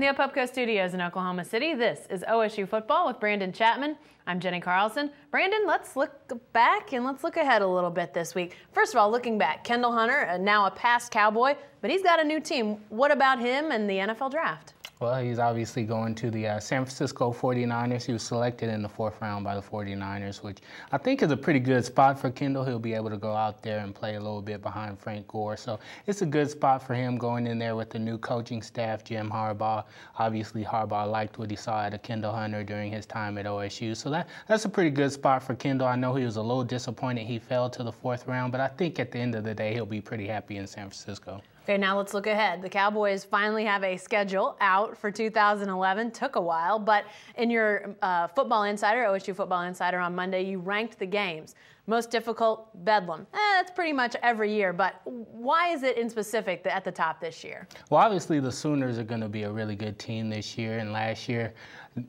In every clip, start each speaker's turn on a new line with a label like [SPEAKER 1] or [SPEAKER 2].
[SPEAKER 1] From the Opupco Studios in Oklahoma City, this is OSU Football with Brandon Chapman. I'm Jenny Carlson. Brandon, let's look back and let's look ahead a little bit this week. First of all, looking back, Kendall Hunter, now a past Cowboy, but he's got a new team. What about him and the NFL Draft?
[SPEAKER 2] Well, he's obviously going to the San Francisco 49ers. He was selected in the 4th round by the 49ers, which I think is a pretty good spot for Kendall. He'll be able to go out there and play a little bit behind Frank Gore. So it's a good spot for him going in there with the new coaching staff, Jim Harbaugh. Obviously, Harbaugh liked what he saw out of Kendall Hunter during his time at OSU. So that's a pretty good spot for Kendall. I know he was a little disappointed he fell to the 4th round, but I think at the end of the day, he'll be pretty happy in San Francisco.
[SPEAKER 1] Okay, now let's look ahead. The Cowboys finally have a schedule out for 2011. Took a while, but in your Football Insider, OSU Football Insider on Monday, you ranked the games. Most difficult, Bedlam. That's pretty much every year, but why is it in specific at the top this year?
[SPEAKER 2] Well, obviously the Sooners are going to be a really good team this year, and last year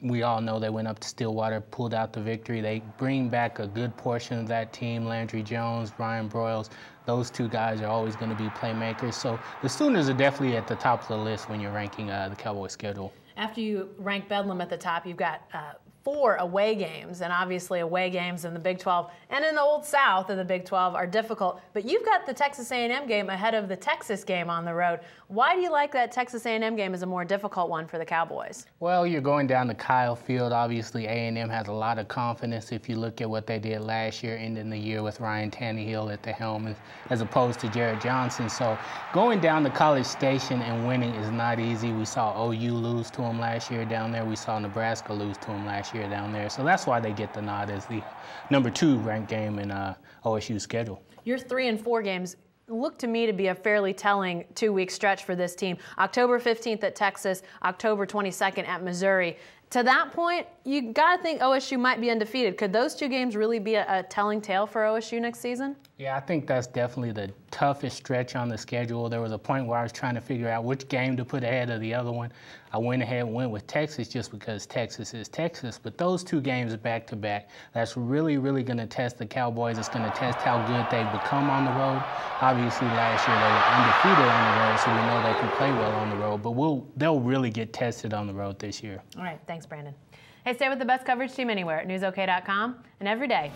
[SPEAKER 2] we all know they went up to Stillwater, pulled out the victory. They bring back a good portion of that team, Landry Jones, Brian Broyles. Those two guys are always going to be playmakers. So the Sooners are definitely at the top of the list when you're ranking the Cowboys schedule.
[SPEAKER 1] After you rank Bedlam at the top, you've got 4 away games, and obviously away games in the Big 12 and in the Old South of the Big 12 are difficult, but you've got the Texas A&M game ahead of the Texas game on the road. Why do you like that Texas A&M game as a more difficult one for the Cowboys?
[SPEAKER 2] Well, you're going down to Kyle Field. Obviously, A&M has a lot of confidence if you look at what they did last year, ending the year with Ryan Tannehill at the helm as opposed to Jared Johnson. So going down to College Station and winning is not easy. We saw OU lose to them last year down there. We saw Nebraska lose to them last year down there. So that's why they get the nod as the number 2 ranked game in OSU's schedule.
[SPEAKER 1] Your 3 and 4 games look to me to be a fairly telling 2-week stretch for this team. October 15th at Texas, October 22nd at Missouri. To that point, you got to think OSU might be undefeated. Could those 2 games really be a telling tale for OSU next season?
[SPEAKER 2] Yeah, I think that's definitely the toughest stretch on the schedule. There was a point where I was trying to figure out which game to put ahead of the other one. I went ahead and went with Texas just because Texas is Texas. But those 2 games back-to-back, that's really, really going to test the Cowboys. It's going to test how good they've become on the road. Obviously, last year they were undefeated on the road, so we know they can play well on the road. But they'll really get tested on the road this year.
[SPEAKER 1] All right, thanks, Brandon. Hey, stay with the best coverage team anywhere at newsok.com and every day.